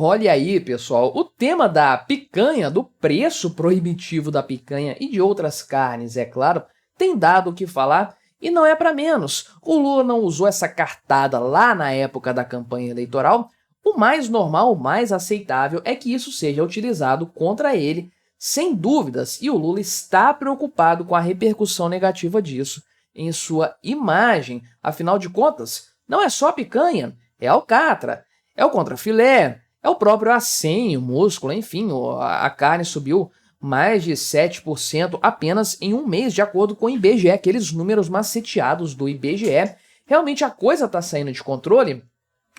Olha aí, pessoal, o tema da picanha, do preço proibitivo da picanha e de outras carnes, é claro, tem dado o que falar e não é para menos. O Lula não usou essa cartada lá na época da campanha eleitoral. O mais normal, o mais aceitável é que isso seja utilizado contra ele, sem dúvidas, e o Lula está preocupado com a repercussão negativa disso em sua imagem. Afinal de contas, não é só picanha, é alcatra, é o contrafilé, é o próprio acém, o músculo, enfim, a carne subiu mais de 7% apenas em um mês, de acordo com o IBGE, aqueles números maceteados do IBGE. Realmente a coisa está saindo de controle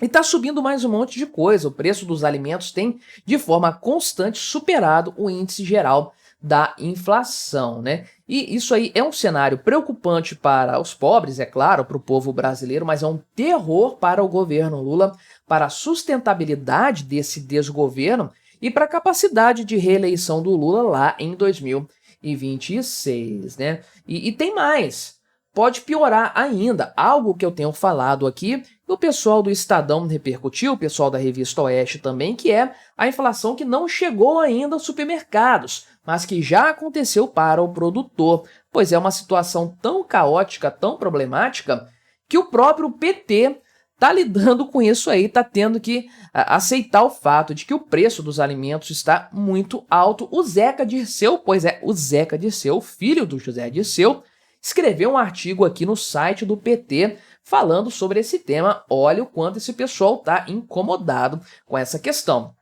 e está subindo mais um monte de coisa. O preço dos alimentos tem, de forma constante, superado o índice geral da inflação, né? E isso aí é um cenário preocupante para os pobres, é claro, para o povo brasileiro, mas é um terror para o governo Lula, para a sustentabilidade desse desgoverno e para a capacidade de reeleição do Lula lá em 2026, né? E tem mais, pode piorar ainda, algo que eu tenho falado aqui, e o pessoal do Estadão repercutiu, o pessoal da Revista Oeste também, que é a inflação que não chegou ainda aos supermercados, mas que já aconteceu para o produtor, pois é uma situação tão caótica, tão problemática, que o próprio PT está lidando com isso aí, está tendo que aceitar o fato de que o preço dos alimentos está muito alto. O Zeca Dirceu, pois é, o Zeca Dirceu, filho do José Dirceu, escreveu um artigo aqui no site do PT falando sobre esse tema. Olha o quanto esse pessoal está incomodado com essa questão.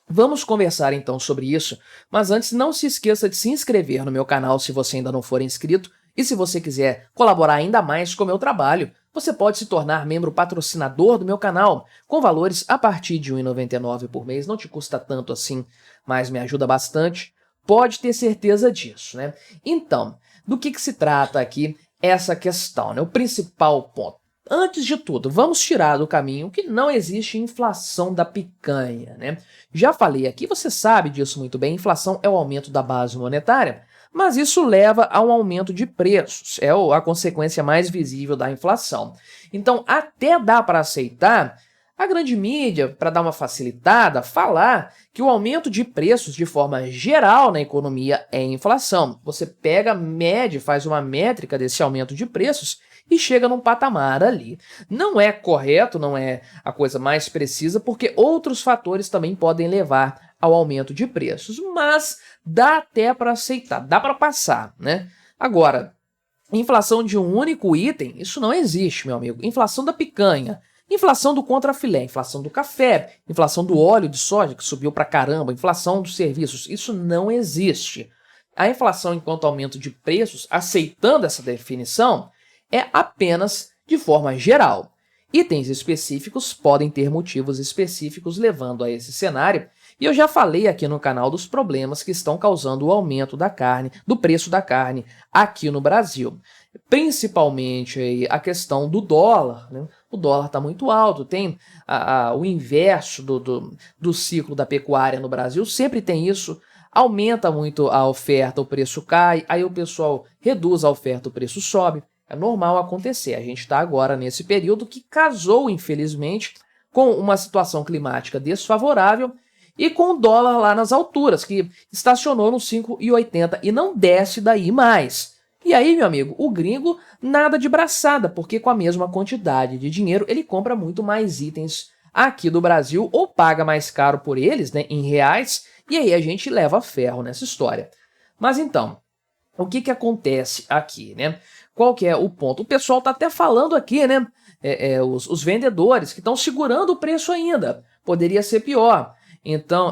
Vamos conversar então sobre isso, mas antes não se esqueça de se inscrever no meu canal se você ainda não for inscrito, e se você quiser colaborar ainda mais com o meu trabalho, você pode se tornar membro patrocinador do meu canal, com valores a partir de R$ 1,99 por mês, não te custa tanto assim, mas me ajuda bastante, pode ter certeza disso, né? Então, do que se trata aqui essa questão, né? O principal ponto. Antes de tudo, vamos tirar do caminho que não existe inflação da picanha, né? Já falei aqui, você sabe disso muito bem, inflação é o aumento da base monetária, mas isso leva a um aumento de preços, é a consequência mais visível da inflação. Então, até dá para aceitar a grande mídia, para dar uma facilitada, falar que o aumento de preços de forma geral na economia é inflação. Você pega, mede, faz uma métrica desse aumento de preços e chega num patamar ali. Não é correto, não é a coisa mais precisa, porque outros fatores também podem levar ao aumento de preços, mas dá até para aceitar, dá para passar, né? Agora, inflação de um único item, isso não existe, meu amigo. Inflação da picanha, inflação do contrafilé, inflação do café, inflação do óleo de soja, que subiu pra caramba, inflação dos serviços, isso não existe. A inflação enquanto aumento de preços, aceitando essa definição, é apenas de forma geral. Itens específicos podem ter motivos específicos levando a esse cenário, e eu já falei aqui no canal dos problemas que estão causando o aumento da carne, do preço da carne aqui no Brasil. Principalmente aí a questão do dólar, né? O dólar está muito alto, tem o inverso do ciclo da pecuária no Brasil, sempre tem isso, aumenta muito a oferta, o preço cai, aí o pessoal reduz a oferta, o preço sobe. É normal acontecer, a gente está agora nesse período que casou, infelizmente, com uma situação climática desfavorável e com o dólar lá nas alturas, que estacionou no 5,80 e não desce daí mais. E aí, meu amigo, o gringo nada de braçada, porque com a mesma quantidade de dinheiro ele compra muito mais itens aqui do Brasil ou paga mais caro por eles, né, em reais, e aí a gente leva ferro nessa história. Mas então, o que acontece aqui, né? Qual que é o ponto? O pessoal tá até falando aqui, né? Os vendedores que estão segurando o preço ainda. Poderia ser pior. Então,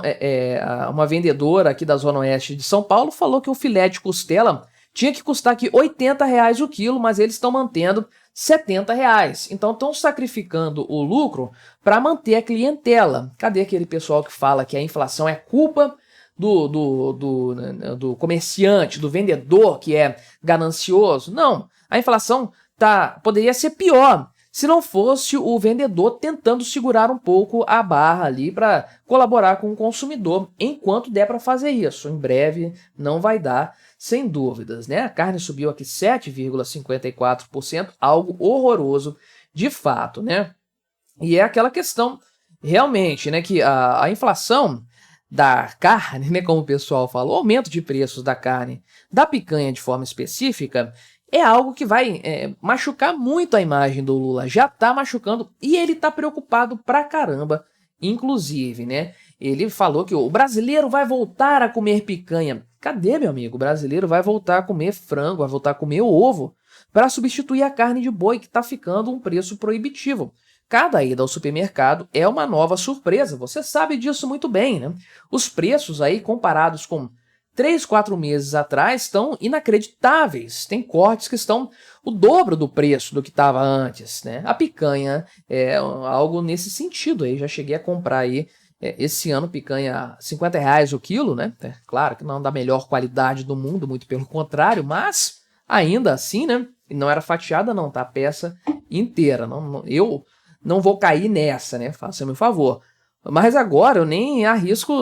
uma vendedora aqui da Zona Oeste de São Paulo falou que o filé de costela tinha que custar aqui R$ 80 o quilo, mas eles estão mantendo R$ 70. Então, estão sacrificando o lucro para manter a clientela. Cadê aquele pessoal que fala que a inflação é culpa do comerciante, do vendedor que é ganancioso? Não, a inflação poderia ser pior se não fosse o vendedor tentando segurar um pouco a barra ali para colaborar com o consumidor, enquanto der para fazer isso. Em breve não vai dar, sem dúvidas, né? A carne subiu aqui 7,54%, algo horroroso de fato, né? E é aquela questão realmente, né, que a inflação da carne, né, como o pessoal fala, o aumento de preços da carne, da picanha de forma específica, é algo que vai machucar muito a imagem do Lula. Já tá machucando e ele tá preocupado pra caramba, inclusive, né? Ele falou que o brasileiro vai voltar a comer picanha. Cadê, meu amigo? O brasileiro vai voltar a comer frango, vai voltar a comer ovo para substituir a carne de boi, que tá ficando um preço proibitivo. Cada ida ao supermercado é uma nova surpresa, você sabe disso muito bem, né? Os preços aí comparados com 3, 4 meses atrás estão inacreditáveis. Tem cortes que estão o dobro do preço do que estava antes, né? A picanha é algo nesse sentido aí. Já cheguei a comprar aí esse ano picanha R$ 50 o quilo, né? É, claro que não da melhor qualidade do mundo, muito pelo contrário, mas ainda assim, né? Não era fatiada não, tá? A peça inteira. Eu não vou cair nessa, né? Faça meu favor. Mas agora eu nem arrisco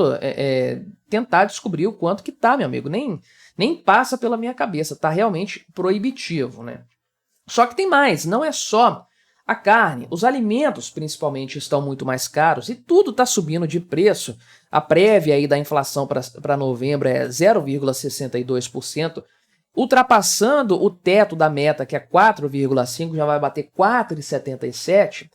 tentar descobrir o quanto que tá, meu amigo. Nem passa pela minha cabeça. Tá realmente proibitivo, né? Só que tem mais. Não é só a carne. Os alimentos, principalmente, estão muito mais caros. E tudo tá subindo de preço. A prévia aí da inflação para novembro é 0,62%. Ultrapassando o teto da meta, que é 4,5%, já vai bater 4,77%.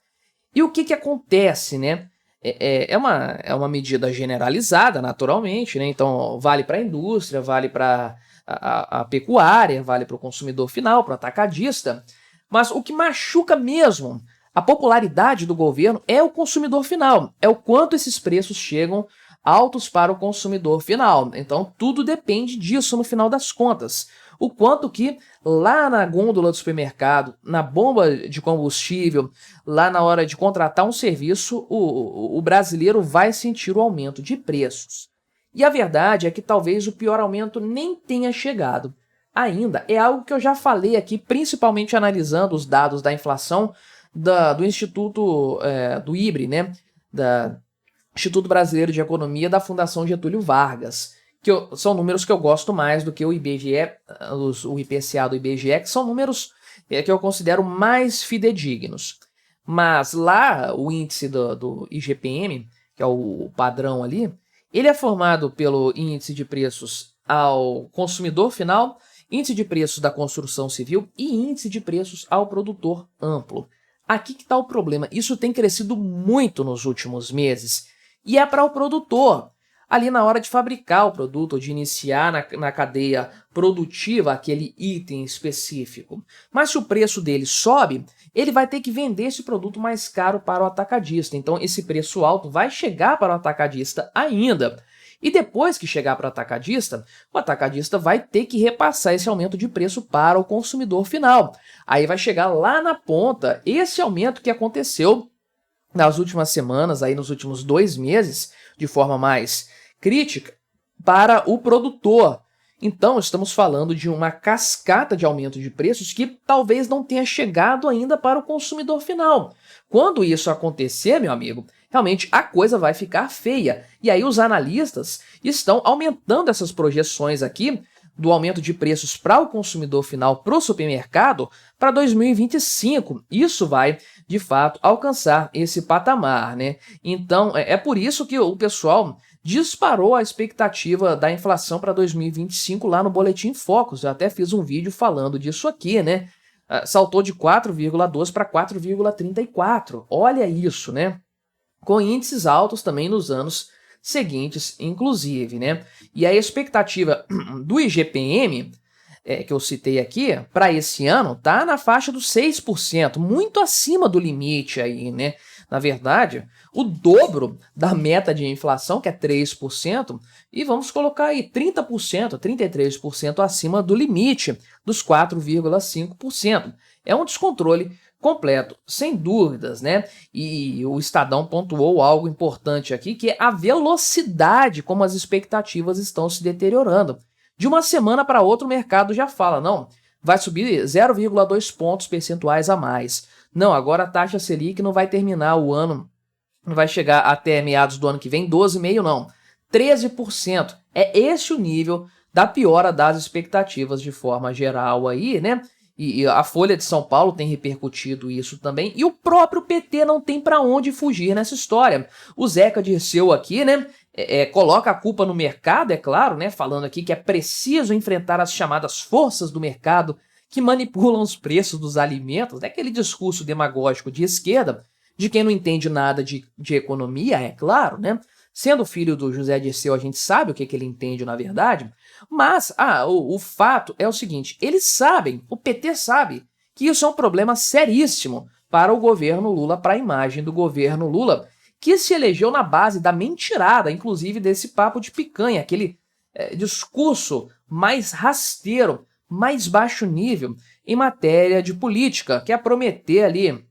E o que acontece, né? É uma medida generalizada, naturalmente, né? Então, vale para a indústria, vale para a pecuária, vale para o consumidor final, para o atacadista. Mas o que machuca mesmo a popularidade do governo é o consumidor final. É o quanto esses preços chegam altos para o consumidor final. Então, tudo depende disso no final das contas. O quanto que lá na gôndola do supermercado, na bomba de combustível, lá na hora de contratar um serviço, o brasileiro vai sentir o aumento de preços. E a verdade é que talvez o pior aumento nem tenha chegado. Ainda é algo que eu já falei aqui, principalmente analisando os dados da inflação do Instituto do IBRE, né? Da Instituto Brasileiro de Economia da Fundação Getúlio Vargas. São números que eu gosto mais do que o IBGE, o IPCA do IBGE, que são números que eu considero mais fidedignos. Mas lá, o índice do IGPM, que é o padrão ali, ele é formado pelo índice de preços ao consumidor final, índice de preços da construção civil e índice de preços ao produtor amplo. Aqui que está o problema. Isso tem crescido muito nos últimos meses. E é para o produtor. Ali na hora de fabricar o produto, ou de iniciar na cadeia produtiva aquele item específico. Mas se o preço dele sobe, ele vai ter que vender esse produto mais caro para o atacadista. Então esse preço alto vai chegar para o atacadista ainda. E depois que chegar para o atacadista vai ter que repassar esse aumento de preço para o consumidor final. Aí vai chegar lá na ponta esse aumento que aconteceu nas últimas semanas, aí nos últimos 2 meses, de forma mais crítica, para o produtor. Então, estamos falando de uma cascata de aumento de preços que talvez não tenha chegado ainda para o consumidor final. Quando isso acontecer, meu amigo, realmente a coisa vai ficar feia. E aí os analistas estão aumentando essas projeções aqui do aumento de preços para o consumidor final, para o supermercado, para 2025. Isso vai, de fato, alcançar esse patamar, né? Então, é por isso que o pessoal disparou a expectativa da inflação para 2025 lá no Boletim Focus. Eu até fiz um vídeo falando disso aqui, né? Saltou de 4,2 para 4,34. Olha isso, né? Com índices altos também nos anos seguintes, inclusive, né? E a expectativa do IGPM, que eu citei aqui, para esse ano, tá na faixa dos 6%, muito acima do limite aí, né? Na verdade, o dobro da meta de inflação, que é 3%, e vamos colocar aí 30%, 33% acima do limite dos 4,5%. É um descontrole completo, sem dúvidas, né? E o Estadão pontuou algo importante aqui, que é a velocidade como as expectativas estão se deteriorando. De uma semana para outra o mercado já fala, não, vai subir 0,2 pontos percentuais a mais. Não, agora a taxa Selic não vai terminar o ano, não vai chegar até meados do ano que vem, 12,5% não, 13%. É esse o nível da piora das expectativas de forma geral aí, né? E a Folha de São Paulo tem repercutido isso também, e o próprio PT não tem para onde fugir nessa história. O Zeca Dirceu aqui, né, coloca a culpa no mercado, é claro, né, falando aqui que é preciso enfrentar as chamadas forças do mercado que manipulam os preços dos alimentos, né, aquele discurso demagógico de esquerda, de quem não entende nada de economia, é claro, né? Sendo filho do José Dirceu, a gente sabe o que ele entende na verdade, mas o fato é o seguinte, eles sabem, o PT sabe, que isso é um problema seríssimo para o governo Lula, para a imagem do governo Lula, que se elegeu na base da mentirada, inclusive desse papo de picanha, aquele discurso mais rasteiro, mais baixo nível em matéria de política, que é prometer ali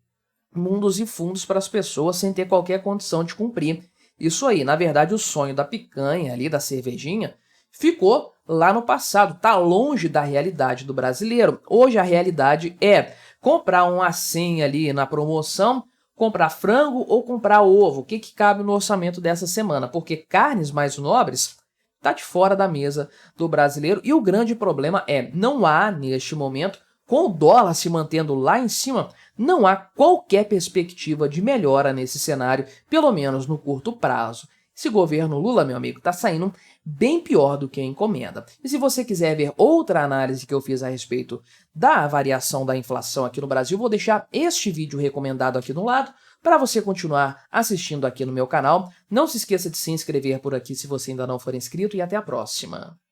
mundos e fundos para as pessoas sem ter qualquer condição de cumprir. Isso aí, na verdade, o sonho da picanha ali, da cervejinha, ficou lá no passado, tá longe da realidade do brasileiro. Hoje a realidade é comprar um assim ali na promoção, comprar frango ou comprar ovo. O que cabe no orçamento dessa semana? Porque carnes mais nobres tá de fora da mesa do brasileiro e o grande problema é, não há neste momento, com o dólar se mantendo lá em cima, não há qualquer perspectiva de melhora nesse cenário, pelo menos no curto prazo. Esse governo Lula, meu amigo, está saindo bem pior do que a encomenda. E se você quiser ver outra análise que eu fiz a respeito da variação da inflação aqui no Brasil, vou deixar este vídeo recomendado aqui no lado para você continuar assistindo aqui no meu canal. Não se esqueça de se inscrever por aqui se você ainda não for inscrito e até a próxima.